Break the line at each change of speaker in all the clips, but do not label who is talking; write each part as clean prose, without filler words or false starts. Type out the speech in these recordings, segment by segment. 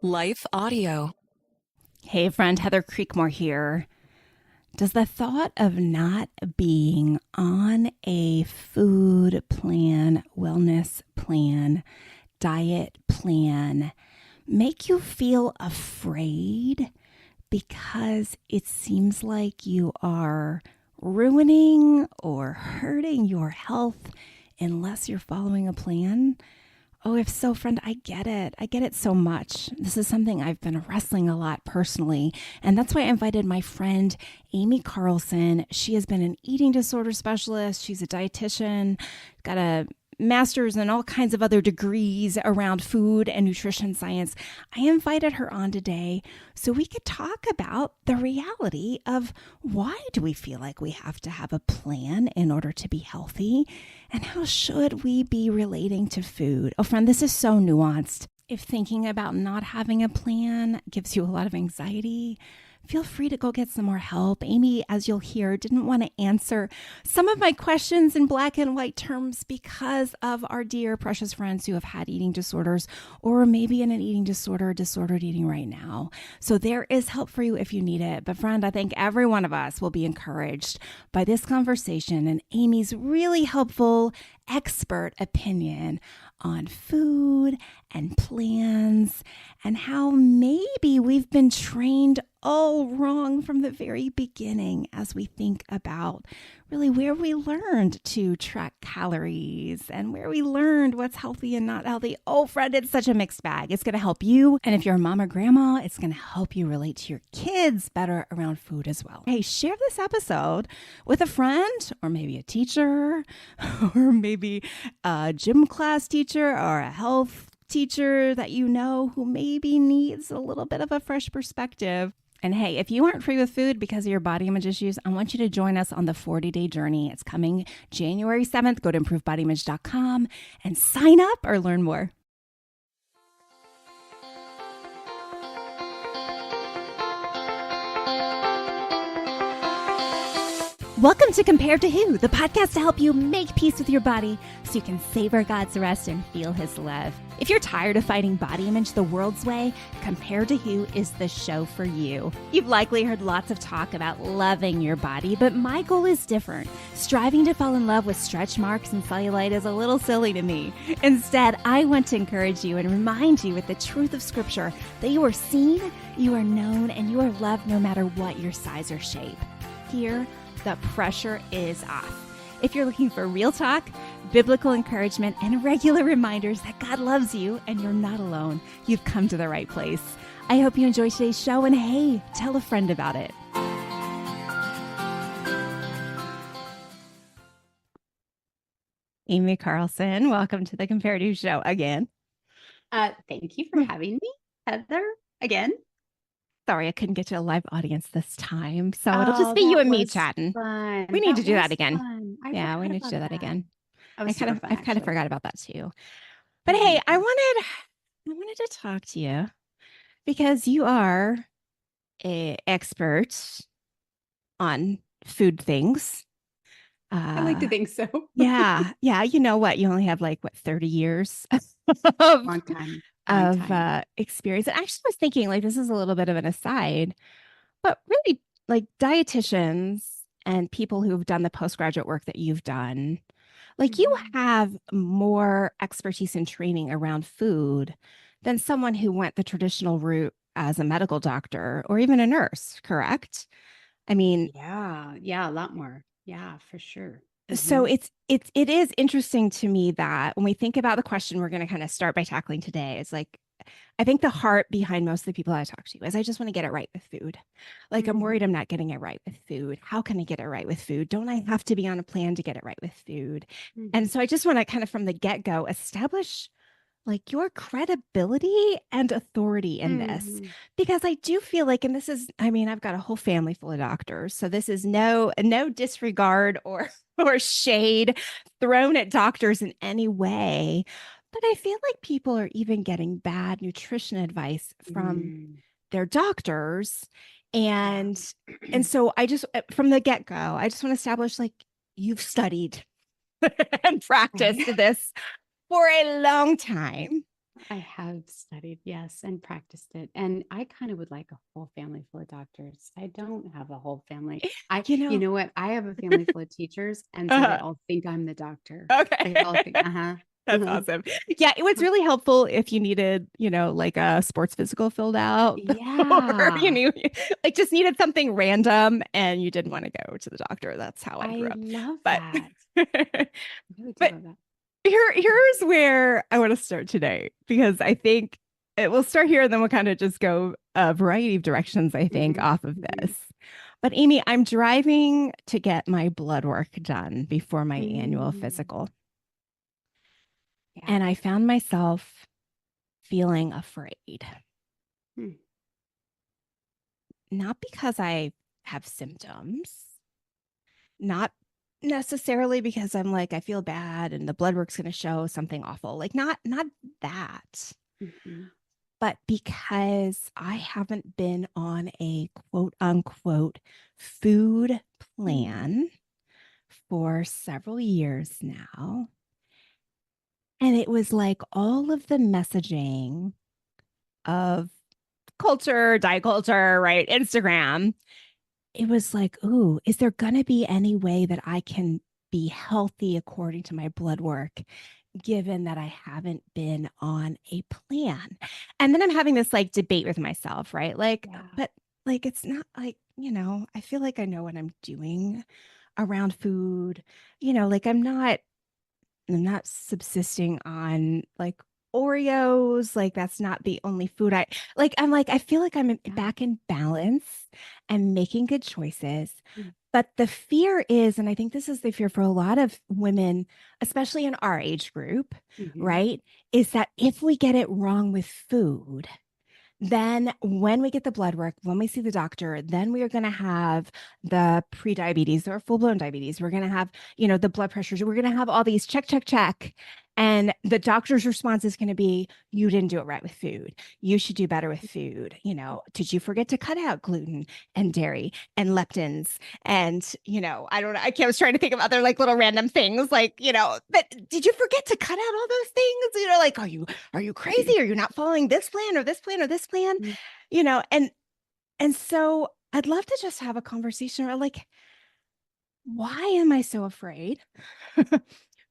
Life Audio.
Hey friend, Heather Creekmore here. Does the thought of not being on a food plan, wellness plan, diet plan make you feel afraid because it seems like you are ruining or hurting your health unless you're following a plan? Oh, if so, friend, I get it. I get it so much. This is something I've been wrestling a lot personally. And that's why I invited my friend, Amy Carlson. She has been an eating disorder specialist. She's a dietitian, got a master's and all kinds of other degrees around food and nutrition science. I invited her on today so we could talk about the reality of why do we feel like we have to have a plan in order to be healthy, and how should we be relating to food? Oh, friend, this is so nuanced. If thinking about not having a plan gives you a lot of anxiety, feel free to go get some more help. Amy, as you'll hear, didn't want to answer some of my questions in black and white terms because of our dear precious friends who have had eating disorders or maybe in an eating disorder, disordered eating right now. So there is help for you if you need it. But friend, I think every one of us will be encouraged by this conversation and Amy's really helpful expert opinion on food and plans and how maybe we've been trained all wrong from the very beginning as we think about really where we learned to track calories and where we learned what's healthy and not healthy. Oh, friend, it's such a mixed bag. It's going to help you. And if you're a mom or grandma, it's going to help you relate to your kids better around food as well. Hey, share this episode with a friend or maybe a teacher or maybe a gym class teacher or a health teacher that you know who maybe needs a little bit of a fresh perspective. And hey, if you aren't free with food because of your body image issues, I want you to join us on the 40-day journey. It's coming January 7th. Go to improvedbodyimage.com and sign up or learn more. Welcome to Compared to Who, the podcast to help you make peace with your body so you can savor God's rest and feel His love. If you're tired of fighting body image the world's way, Compared to Who is the show for you. You've likely heard lots of talk about loving your body, but my goal is different. Striving to fall in love with stretch marks and cellulite is a little silly to me. Instead, I want to encourage you and remind you with the truth of Scripture that you are seen, you are known, and you are loved no matter what your size or shape. Here, the pressure is off. If you're looking for real talk, biblical encouragement, and regular reminders that God loves you and you're not alone, you've come to the right place. I hope you enjoy today's show, and hey, tell a friend about it. Amy Carlson, welcome to the Comparative Show again.
Thank you for having me, Heather, again.
Sorry, I couldn't get to a live audience this time, so it'll just be you and me chatting.
Fun.
We need to do that again.
Yeah,
we need to do that again.
I
kind of forgot about that too. But hey, I wanted to talk to you because you are an expert on food things.
I like to think so.
yeah. You know what? You only have 30 years of
Long time.
experience. And actually, I was thinking this is a little bit of an aside, but really dietitians and people who've done the postgraduate work that you've done, you have more expertise and training around food than someone who went the traditional route as a medical doctor or even a nurse, correct? I mean,
yeah, a lot more. Yeah, for sure.
So it is interesting to me that when we think about the question we're going to kind of start by tackling today, it's I think the heart behind most of the people I talk to is I just want to get it right with food. I'm worried I'm not getting it right with food. How can I get it right with food? Don't I have to be on a plan to get it right with food? And so I just want to kind of from the get-go establish your credibility and authority in this, because I do feel and this is, I've got a whole family full of doctors. So this is no disregard or shade thrown at doctors in any way. But I feel like people are even getting bad nutrition advice from their doctors. And so I just, from the get-go, I just want to establish you've studied and practiced this for a long time.
I have studied, yes, and practiced it. And I kind of would like a whole family full of doctors. I don't have a whole family.
You
You
know,
know what? I have a family full of teachers, and so they
uh,
all think I'm the doctor. They all think,
okay.
uh-huh.
That's awesome. Yeah, it was really helpful if you needed, like a sports physical filled out or
Yeah.
like just needed something random and you didn't want to go to the doctor. That's how I grew
I
up.
love
But
that. I really do
but
love that.
here's where I want to start today because I think it will start here and then we'll kind of just go a variety of directions, I think,
Hmm.
off of
Hmm.
this. But Amy, I'm driving to get my blood work done before my annual
Mm.
physical.
Yeah.
And I found myself feeling afraid.
Hmm.
Not because I have symptoms, not necessarily because I'm like I feel bad and the blood work's going to show something awful. Like not that,
Hmm.
but because I haven't been on a quote unquote food
Mm.
plan for several years now. And it was like all of the messaging of culture, diet culture, right? Instagram. It was like, ooh, is there going to be any way that I can be healthy according to my blood work, given that I haven't been on a plan? And then I'm having this like debate with myself, right? Like,
Yeah.
but like, it's not like, I feel like I know what I'm doing around food. Like I'm not subsisting on like Oreos. Like that's not the only food I like. I'm like, I feel like
Yeah.
back in balance and making good choices.
Mm.
But the fear is, and I think this is the fear for a lot of women, especially in our age group,
Hmm.
right? Is that if we get it wrong with food, then, when we get the blood work, when we see the doctor, then we are going to have the pre-diabetes or full-blown diabetes. We're going to have, the blood pressures. We're going to have all these check, check, check. And the doctor's response is going to be, you didn't do it right with food. You should do better with food. Did you forget to cut out gluten and dairy and leptins? And, I don't know. I was trying to think of other like little random things like, but did you forget to cut out all those things? Like, are you crazy? Are you not following this plan or this plan or this plan?
Mm.
You know, and so I'd love to just have a conversation around like, why am I so afraid?
Yeah.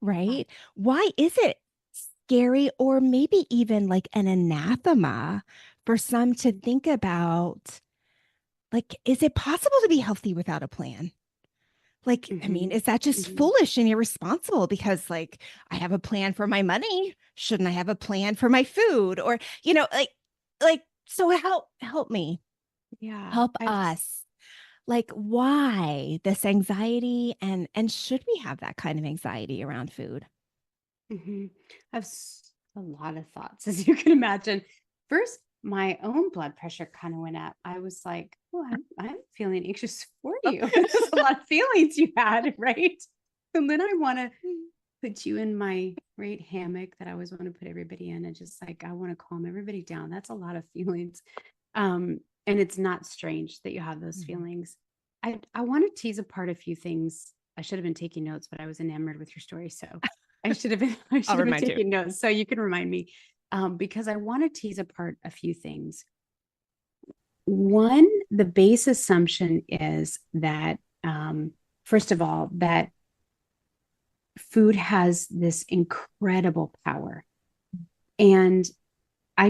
Right? Why is it scary or maybe even like an anathema for some to think about like, is it possible to be healthy without a plan? Like, I mean,
Hmm.
is that just
Hmm.
foolish and irresponsible? Because, like, I have a plan for my money. Shouldn't I have a plan for my food? Or, so help me,
Yeah.
help
I've
us. Like, why this anxiety and should we have that kind of anxiety around food?
hmm I've a lot of thoughts, as you can imagine. First, my own blood pressure kind of went up. I was like, "Oh, I'm feeling anxious for you." There's a lot of feelings you had, right? And then I want to put you in my great hammock that I always want to put everybody in, and just like I want to calm everybody down. That's a lot of feelings. And it's not strange that you have those
Mhm.
feelings. I want to tease apart a few things. I should have been taking notes, but I was enamored with your story, so I
I'll
should have been
remind you.
taking notes so you can remind me, because I want to tease apart a few things. One, the base assumption is that, first of all, that food has this incredible power. And I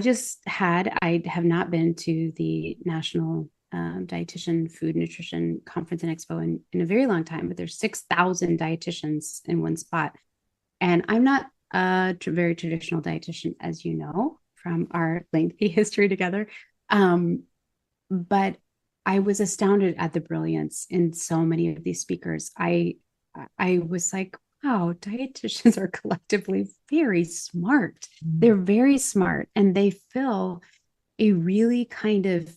have not been to the National Dietitian Food Nutrition Conference and Expo in a very long time, but there's 6,000 dietitians in one spot. And I'm not a very traditional dietitian, as you know, from our lengthy history together. But I was astounded at the brilliance in so many of these speakers. I was like, wow, dietitians are collectively very smart. They're very smart and they fill a really kind of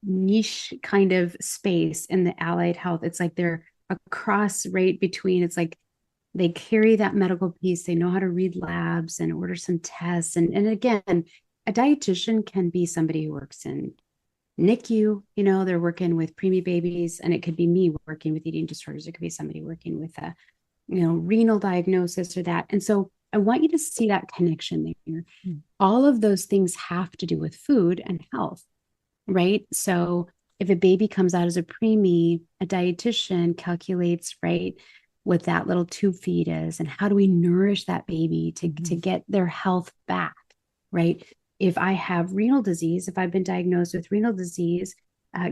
niche kind of space in the allied health. It's like they're a cross rate between, it's like they carry that medical piece. They know how to read labs and order some tests. And again, a dietitian can be somebody who works in NICU, they're working with preemie babies, and it could be me working with eating disorders. It could be somebody working with a, renal diagnosis or that. And so I want you to see that connection there.
Mm.
All of those things have to do with food and health, right? So if a baby comes out as a preemie, a dietitian calculates, right, what that little tube feed is and how do we nourish that baby to get their health back, right? If I have renal disease, if I've been diagnosed with renal disease,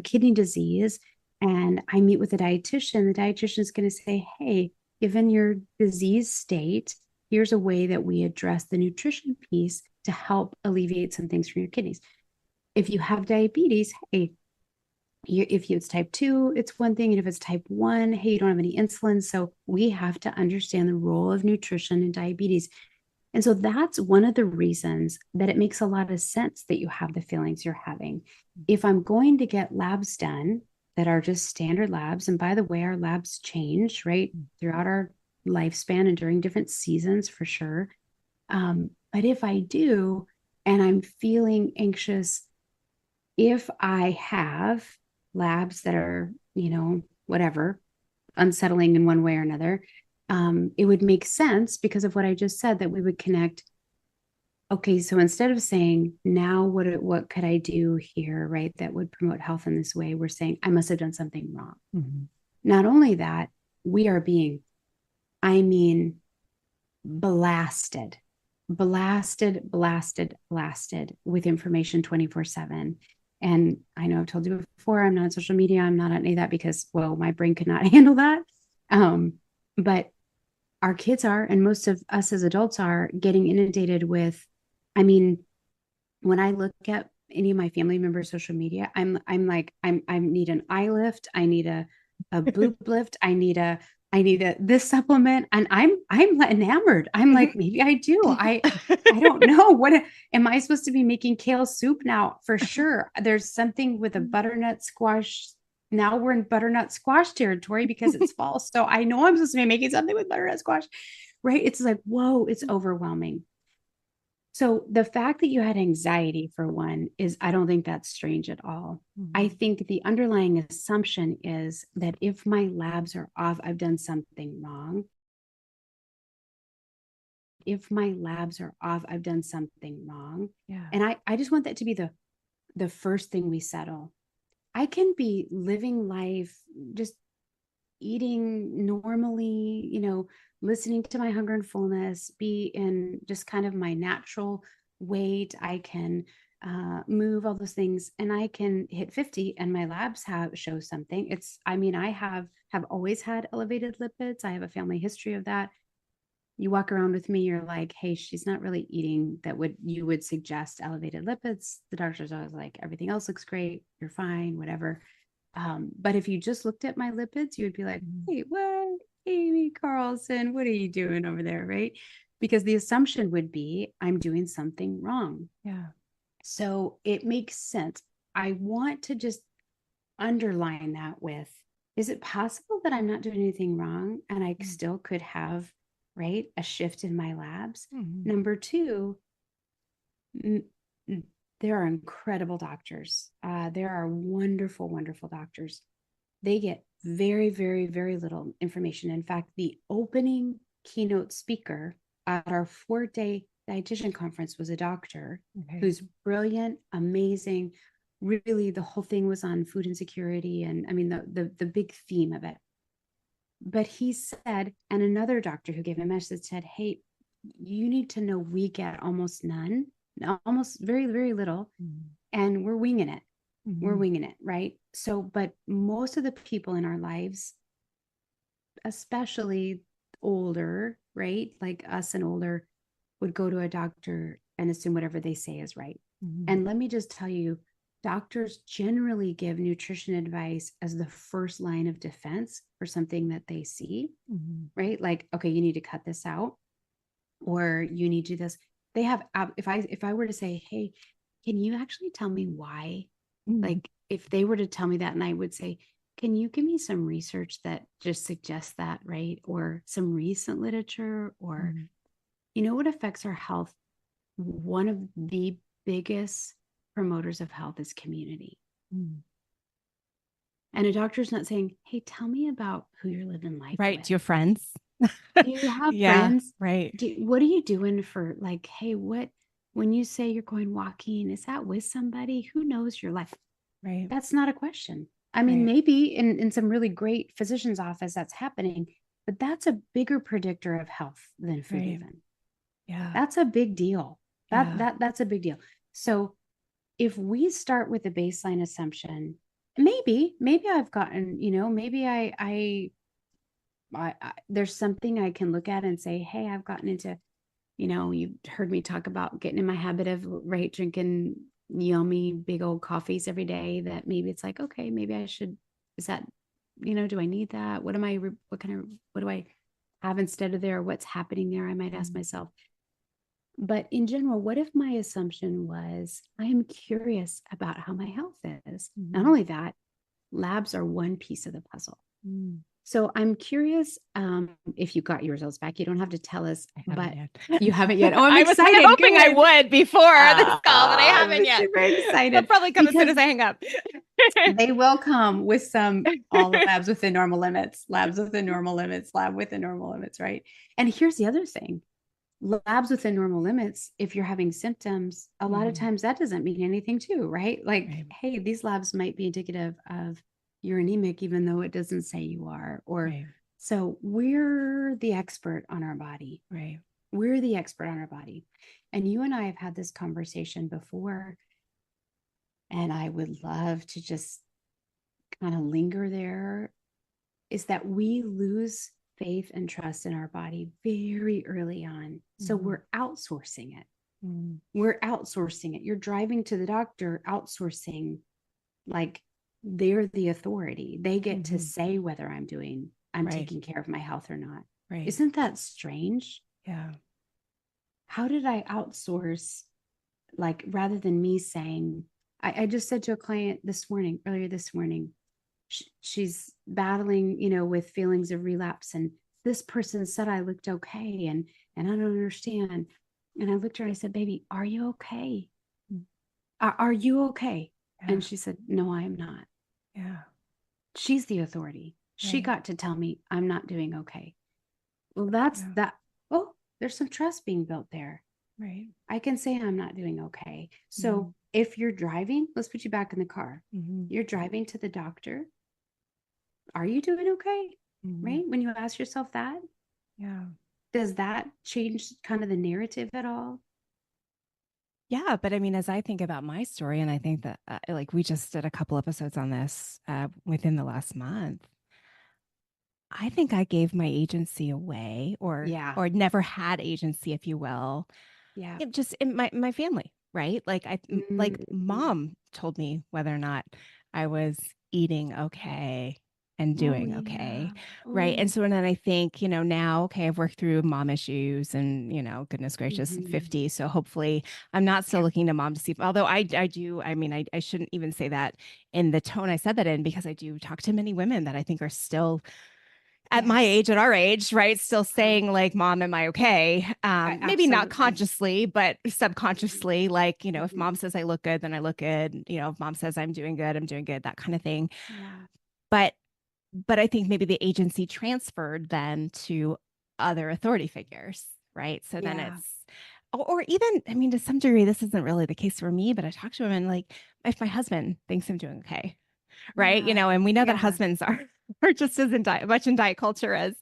kidney disease, and I meet with a dietitian, the dietitian is going to say, hey, given your disease state, here's a way that we address the nutrition piece to help alleviate some things from your kidneys. If you have diabetes, hey, if it's type 2, it's one thing. And if it's type 1, hey, you don't have any insulin. So we have to understand the role of nutrition in diabetes. And so that's one of the reasons that it makes a lot of sense that you have the feelings you're having. If I'm going to get labs done that are just standard labs, and by the way, our labs change, right, throughout our lifespan and during different seasons for sure. But if I do, and I'm feeling anxious, if I have labs that are, whatever, unsettling in one way or another, it would make sense because of what I just said that we would connect. Okay, so instead of saying now what could I do here, right, that would promote health in this way, we're saying I must have done something wrong. Mm-hmm. Not only that, we are being, blasted with information 24/7. And I know I've told you before, I'm not on social media. I'm not on any of that because, well, my brain could not handle that. But our kids are, and most of us as adults are getting inundated with, when I look at any of my family members' social media, I'm like, I need an eye lift. I need a boob lift. I need this supplement. And I'm enamored. I'm like, maybe I do. I don't know. What am I supposed to be making kale soup now? For sure. There's something with a butternut squash. Now we're in butternut squash territory because it's fall. So I know I'm supposed to be making something with butternut squash, right? It's like, whoa, it's overwhelming. So the fact that you had anxiety for one is, I don't think that's strange at all. Mm-hmm. I think the underlying assumption is that if my labs are off, I've done something wrong. If my labs are off, I've done something wrong. Yeah. And I just want that to be the first thing we settle. I can be living life, just eating normally, listening to my hunger and fullness, be in just kind of my natural weight. I can move all those things, and I can hit 50 and my labs show something. I have always had elevated lipids. I have a family history of that. You walk around with me, you're like, hey, she's not really eating that you would suggest elevated lipids. The doctor's always like, everything else looks great, you're fine, whatever. But if you just looked at my lipids, you would be like, hey, what? Amy Carlson, what are you doing over there? Right? Because the assumption would be I'm doing something wrong. Yeah. So it makes sense. I want to just underline that with, is it possible that I'm not doing anything wrong and I still could have, right, a shift in my labs? Mm-hmm. Number two, there are incredible doctors. There are wonderful, wonderful doctors. They get very, very, very little information. In fact, the opening keynote speaker at our 4-day dietitian conference was a doctor who's brilliant, amazing. Really, the whole thing was on food insecurity and the big theme of it. But he said, and another doctor who gave a message said, hey, you need to know we get almost none, almost very, very little, and we're winging it. Mm-hmm. We're winging it, right? So, but most of the people in our lives, especially older, right, like us and older, would go to a doctor and assume whatever they say is right. Mm-hmm. And let me just tell you, doctors generally give nutrition advice as the first line of defense for something that they see, right? Like, okay, you need to cut this out, or you need to do this. They have, if I were to say, hey, can you actually tell me why? Like, if they were to tell me that, and I would say, can you give me some research that just suggests that, right? Or some recent literature, or, what affects our health? One of the biggest promoters of health is community. And a doctor's not saying, hey, tell me about who you're living life with.
Do you have friends?
Do you have
Yeah,
friends?
right,
What are you doing for like, hey, when you say you're going walking, is that with somebody who knows your life?
right,
That's not a question. I mean,
right,
maybe in some really great physician's office that's happening, but that's a bigger predictor of health than food
right.
even.
Yeah,
That's a big deal.
yeah,
That's a big deal. So if we start with a baseline assumption, maybe I've gotten, maybe there's something I can look at and say, hey, I've gotten into, you heard me talk about getting in my habit of right drinking yummy big old coffees every day, that maybe it's like, okay, maybe I should, is that, do I need that? What do I have instead of there? What's happening there? I might ask
mm,
myself. But in general, what if my assumption was I am curious about how my health is? Not
mhm,
only that, labs are one piece of the puzzle.
mm.
So I'm curious, if you got your results back. You don't have to tell us,
I haven't
but
yet.
you haven't yet. Oh, I'm
I was kind of
excited.
hoping I
Good.
would before this call, but I
I'm
haven't yet.
super
They'll
excited
probably come as soon
because
as I hang up.
they will come with some all labs within normal limits, labs within normal limits, lab within normal limits, right? And here's the other thing, labs within normal limits, if you're having symptoms, a lot of
Mhm,
times that doesn't mean anything too, right? Like,
right,
hey, these labs might be indicative of you're anemic, even though it doesn't say you are. Or
right,
so we're the expert on our body.
right.
We're the expert on our body. And you and I have had this conversation before, and I would love to just kind of linger there, is that we lose faith and trust in our body very early on. So
Mhm,
we're outsourcing it.
mm,
We're outsourcing it. You're driving to the doctor, outsourcing, like they're the authority. They get to
mhm,
say whether I'm
right,
taking care of my health or not.
right.
Isn't that strange?
Yeah.
How did I outsource, like rather than me saying, I just said to a client earlier this morning, she's battling, with feelings of relapse. And this person said I looked okay. And I don't understand. And I looked at her and I said, baby, are you okay?
Mm,
Are you okay?
yeah,
And she said, no, I am not.
yeah,
She's the authority. She
right,
got to tell me I'm not doing okay. Well, that's
yeah,
that. Oh, there's some trust being built there.
right.
I can say I'm not doing okay. So
Mhm,
if you're driving, let's put you back in the car.
mhm,
You're driving to the doctor. Are you doing okay?
mhm,
Right? When you ask yourself that,
yeah.
does that change kind of the narrative at all?
Yeah, but I mean, as I think about my story, and I think that like we just did a couple episodes on this within the last month, I think I gave my agency away,
Yeah.
or never had agency, if you will,
Yeah.
just in my family, right? Like
Mm.
mom told me whether or not I was eating okay and
Oh,
doing okay,
yeah.
right? And
Oh.
so then I think, now, okay, I've worked through mom issues and, goodness gracious, I'm
Mhm.
50. So hopefully I'm not still
Yeah.
looking to mom to see, although I do, I mean, I shouldn't even say that in the tone I said that in, because I do talk to many women that I think are still at my
Yes.
age, at our age, right? Still saying like, mom, am I okay? Maybe not
Absolutely.
consciously, but
Mhm.
subconsciously, like, if
Mhm.
mom says I look good, then I look good. If mom says I'm doing good, that kind of thing.
Yeah.
But, I think maybe the agency transferred then to other authority figures, right? So then
Yeah.
it's, or even, I mean, to some degree, this isn't really the case for me, but I talk to women like, if my husband thinks I'm doing okay, right?
Yeah.
And we know that
Yeah.
husbands are are just as much in diet culture as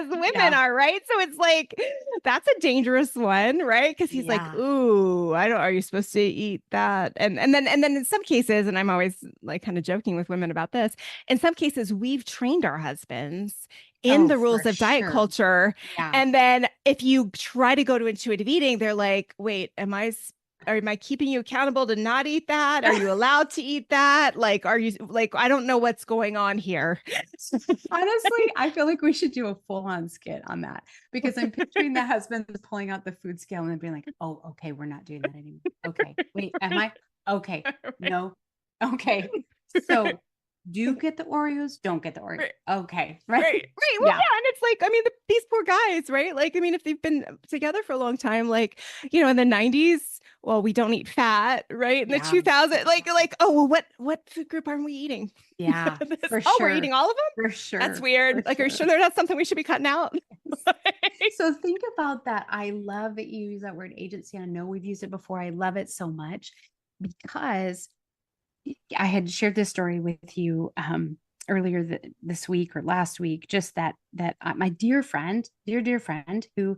women
Yeah.
are, right? So it's like that's a dangerous one, right? Because he's like,
Yeah.
"Ooh, I don't. Are you supposed to eat that?" And then in some cases, and I'm always like kind of joking with women about this. In some cases, we've trained our husbands in
Oh,
the rules
for
of diet
sure.
culture,
Yeah.
and then if you try to go to intuitive eating, they're like, "Wait, am I keeping you accountable to not eat that? Are you allowed to eat that? Like, are you like, I don't know what's going on here."
Honestly, I feel like we should do a full-on skit on that, because I'm picturing the husband pulling out the food scale and being like, "Oh, okay, we're not doing that anymore. Okay, wait, am I? Okay, no, okay." So Do get the Oreos, don't get the Oreos.
Right.
Okay.
Right.
Right.
Right. Well,
Yeah.
yeah. And it's like, I mean, these poor guys, right? Like, I mean, if they've been together for a long time, like, in the 90s, well, we don't eat fat, right? In the
Yeah.
2000s, oh, well, what food group aren't we eating?
Yeah. For
Oh, we're
sure.
eating all of them?
For
That's
sure.
weird.
For
Like, are you
sure.
sure they're not something we should be cutting out?
So think about that. I love that you use that word agency. I know we've used it before. I love it so much because I had shared this story with you earlier this week or last week. Just that my dear friend, dear friend, who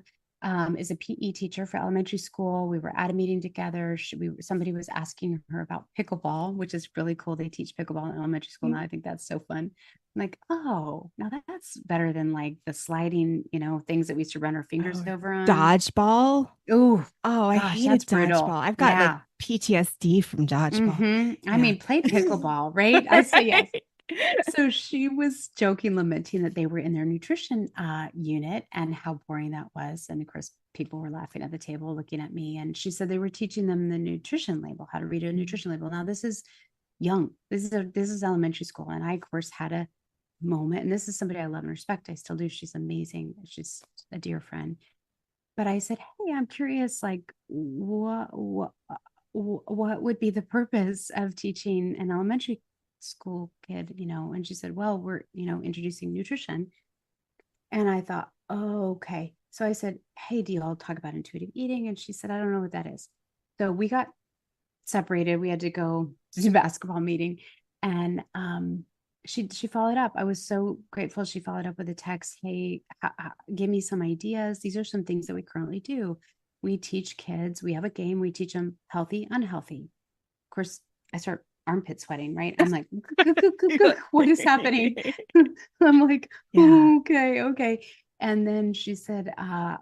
is a PE teacher for elementary school. We were at a meeting together. Somebody was asking her about pickleball, which is really cool. They teach pickleball in elementary school now. I think that's so fun. I'm like, oh, now that's better than like the sliding, things that we used to run our fingers over on.
Dodgeball.
Oh,
I
gosh,
hated
that's
dodgeball.
brutal.
I've got like PTSD from dodgeball.
I
Yeah.
mean, play pickleball, right? I say yes.
Right.
So she was joking, lamenting that they were in their nutrition unit and how boring that was. And of course, people were laughing at the table, looking at me. And she said they were teaching them the nutrition label, how to read a nutrition label. Now, this is young. This is elementary school, and I, of course, had a moment. And this is somebody I love and respect. I still do. She's amazing. She's a dear friend. But I said, hey, I'm curious, like, what would be the purpose of teaching an elementary school kid, And she said, well, we're, introducing nutrition. And I thought, oh, okay. So I said, hey, do you all talk about intuitive eating? And she said, I don't know what that is. So we got separated. We had to go to a basketball meeting. And she followed up. I was so grateful. She followed up with a text. Hey, give me some ideas. These are some things that we currently do. We teach kids. We have a game. We teach them healthy, unhealthy. Of course, I start armpit sweating, right? I'm like, what is happening? I'm like,
Yeah.
okay. And then she said,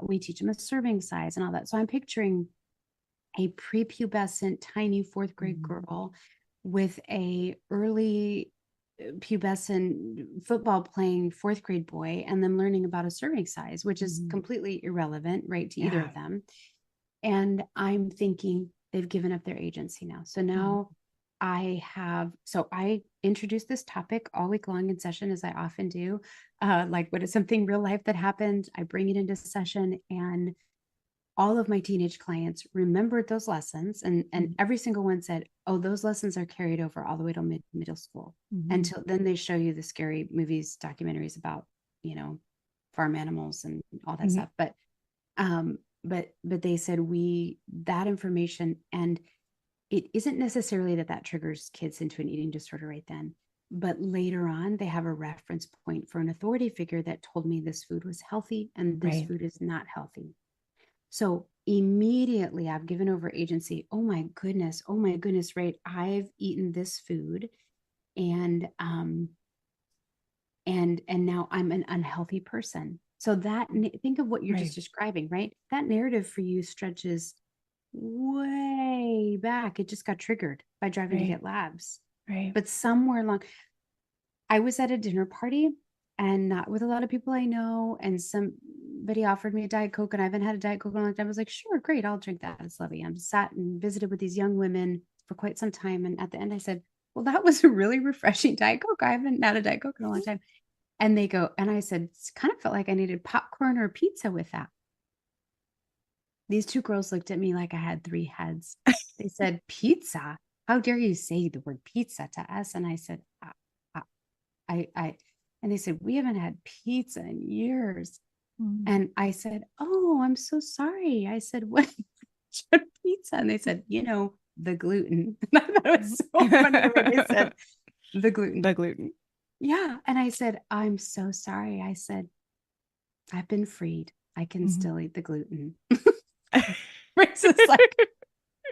we teach them a serving size and all that. So I'm picturing a prepubescent, tiny fourth grade girl with a early pubescent football playing fourth grade boy, and them learning about a serving size, which is completely irrelevant, right, to either of them. And I'm thinking they've given up their agency now. So now I introduced this topic all week long in session, as I often do. Like, what is something real life that happened? I bring it into session, and all of my teenage clients remembered those lessons, and every single one said, oh, those lessons are carried over all the way to middle school. Until then they show you the scary movies, documentaries about, farm animals and all that stuff. But they said that information, and it isn't necessarily that triggers kids into an eating disorder right then, but later on they have a reference point for an authority figure that told me this food was healthy and this food is not healthy. So immediately I've given over agency. Oh my goodness, right? I've eaten this food, and now I'm an unhealthy person. So think of what you're just describing, right? That narrative for you stretches way back. It just got triggered by driving to get labs.
Right.
But somewhere along, I was at a dinner party, and not with a lot of people I know, and somebody offered me a Diet Coke, and I haven't had a Diet Coke in a long time. I was like, sure, great, I'll drink that. It's lovely. I'm sat and visited with these young women for quite some time. And at the end I said, well, that was a really refreshing Diet Coke. I haven't had a Diet Coke in a long time. And they go, and I said, it kind of felt like I needed popcorn or pizza with that. These two girls looked at me like I had three heads. They said, pizza? How dare you say the word pizza to us? And I said, and they said, we haven't had pizza in years. And I said, oh, I'm so sorry. I said, what pizza? And they said, the gluten. And I thought it was so funny the way they said the gluten.
The gluten.
Yeah. And I said, I'm so sorry. I said, I've been freed. I can still eat the gluten. It's like,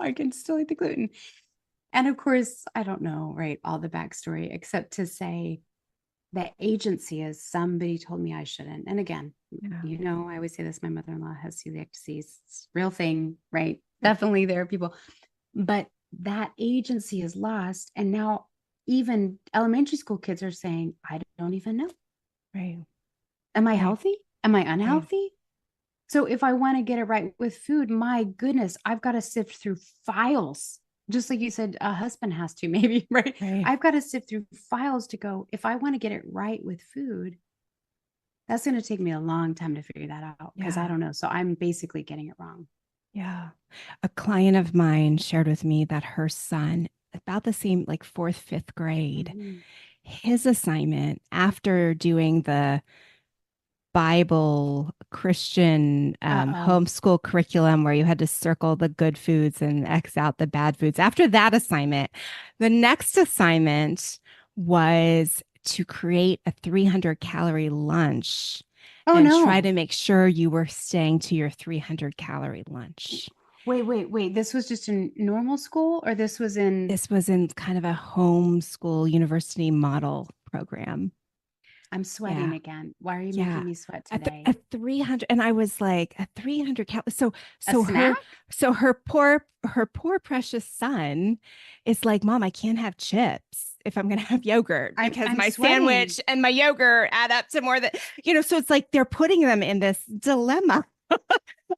I can still eat the gluten. And of course, I don't know, right, all the backstory, except to say the agency is somebody told me I shouldn't. And again, I always say this, my mother-in-law has celiac disease. It's a real thing, right? Definitely there are people. But that agency is lost. And now even elementary school kids are saying, I don't even know.
Right.
Am I healthy? Am I unhealthy? So if I want to get it right with food, my goodness, I've got to sift through files just like you said, a husband has to maybe, right?
Right.
I've got to sift through files to go, if I want to get it right with food, that's going to take me a long time to figure that out because I
Yeah.
don't know. So I'm basically getting it wrong.
Yeah. A client of mine shared with me that her son, about the same, like fourth, fifth grade,
Mhm.
his assignment after doing the Bible Christian
Uh-oh.
homeschool curriculum where you had to circle the good foods and X out the bad foods. After that assignment, the next assignment was to create a 300-calorie lunch
Oh
and try
no.
to make sure you were staying to your 300-calorie lunch.
Wait. This was just in normal school or this was in,
This was in kind of a homeschool university model program.
I'm sweating
Yeah.
again. Why are you
Yeah.
making me sweat
A
today? 300.
300, and I was like, a 300 so
A
so her
snack?
so her poor precious son is like, Mom, I can't have chips if I'm gonna have yogurt because
I'm
my
sweating.
sandwich and my yogurt add up to more than, so it's like they're putting them in this dilemma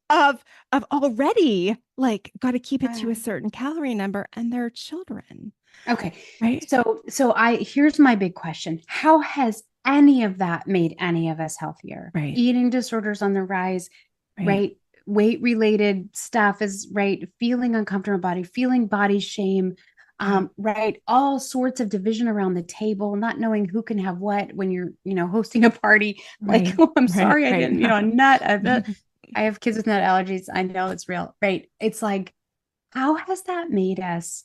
of already like got to keep it to a
Uh,
certain calorie number, and they're children,
okay.
right?
So I here's my big question. How has any of that made any of us healthier?
Right,
Eating disorders on the rise,
right,
right? Weight related stuff is right. Feeling uncomfortable body, feeling body shame,
yeah,
right? All sorts of division around the table, not knowing who can have what when you're, hosting a party. Like,
right,
oh, I'm
right,
sorry, I
right.
didn't, a nut. I have kids with nut allergies. I know it's real, right? It's like, how has that made us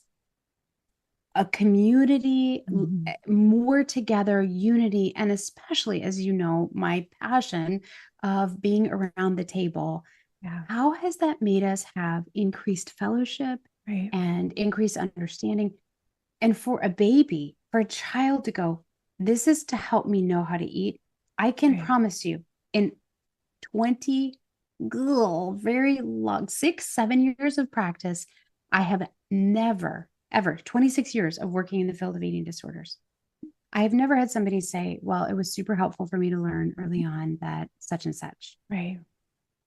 a community,
Mhm.
more together, unity, and especially, as you know, my passion of being around the table?
Yeah,
How has that made us have increased fellowship
right,
and increased understanding? And for a baby, for a child to go, this is to help me know how to eat. I can
right.
promise you, in 20, very long, 6, 7 years of practice, I have never, ever, 26 years of working in the field of eating disorders. I have never had somebody say, well, it was super helpful for me to learn early on that such and such.
Right,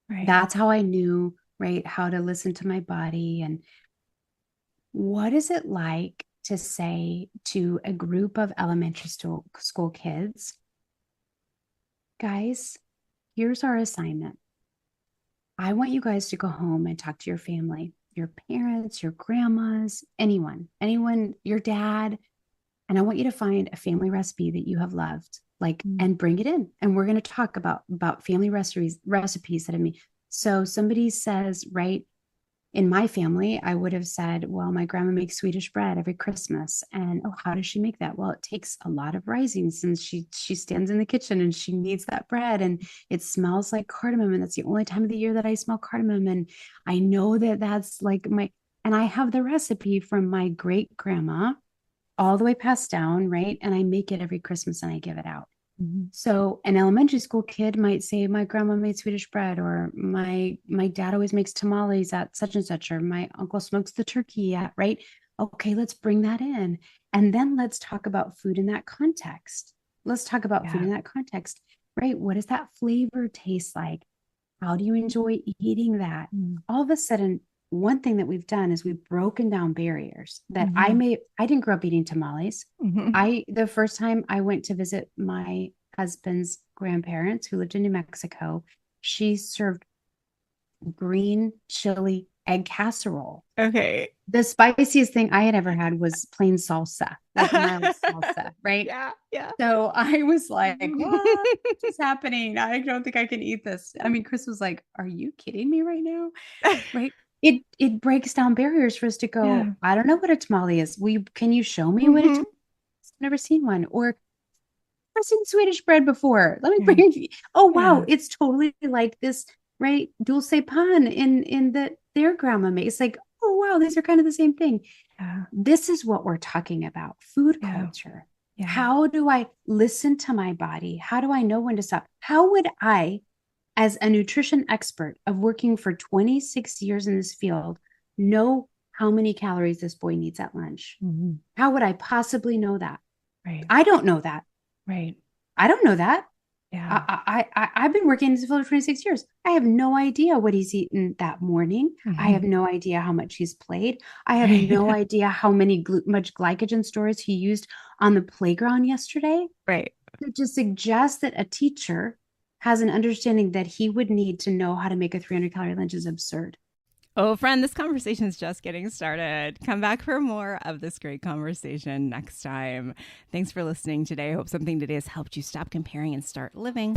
right,
That's how I knew, right, how to listen to my body. And what is it like to say to a group of elementary school kids, guys, here's our assignment. I want you guys to go home and talk to your family, your parents, your grandmas, anyone, your dad. And I want you to find a family recipe that you have loved, like,
mm,
and bring it in. And we're going to talk about family recipes that have me. So somebody says, right, in my family, I would have said, well, my grandma makes Swedish bread every Christmas. And oh, how does she make that? Well, it takes a lot of rising since she stands in the kitchen and she kneads that bread and it smells like cardamom. And that's the only time of the year that I smell cardamom. And I know that that's like and I have the recipe from my great grandma all the way passed down, right? And I make it every Christmas and I give it out.
mhm.
So an elementary school kid might say, my grandma made Swedish bread, or my dad always makes tamales at such and such, or my uncle smokes the turkey at, right? Okay, let's bring that in. And then let's talk about food in that context. Let's talk about food
Yeah,
in that context, right? What does that flavor taste like? How do you enjoy eating that?
mm,
All of a sudden, one thing that we've done is we've broken down barriers that
mhm,
I didn't grow up eating tamales.
mhm.
The first time I went to visit my husband's grandparents who lived in New Mexico, she served green chili egg casserole.
Okay.
The spiciest thing I had ever had was plain salsa, like mild salsa, right?
Yeah, yeah.
So I was like, what is happening? I don't think I can eat this. I mean, Chris was like, are you kidding me right now? Right. It breaks down barriers for us to go,
Yeah.
I don't know what a tamale is. Can you show me what a
Mhm.
tamale is? I've never seen one. Or I've seen Swedish bread before. Let me
Right.
bring you. Oh wow,
Yeah.
it's totally like this, right? Dulce pan in that their grandma makes. It's like, oh wow, these are kind of the same thing.
Yeah.
This is what we're talking about, food
Yeah.
culture.
Yeah.
How do I listen to my body? How do I know when to stop? How would I, as a nutrition expert of working for 26 years in this field, know how many calories this boy needs at lunch?
Mhm.
How would I possibly know that?
Right.
I don't know that.
Right.
I don't know that.
Yeah.
I've been working in this field for 26 years. I have no idea what he's eaten that morning. I have no idea how much he's played. I have no
Right.
idea how much glycogen storage he used on the playground yesterday.
Right.
To suggest that a teacher has an understanding that he would need to know how to make a 300-calorie lunch is absurd.
Oh, friend, this conversation is just getting started. Come back for more of this great conversation next time. Thanks for listening today. I hope something today has helped you stop comparing and start living.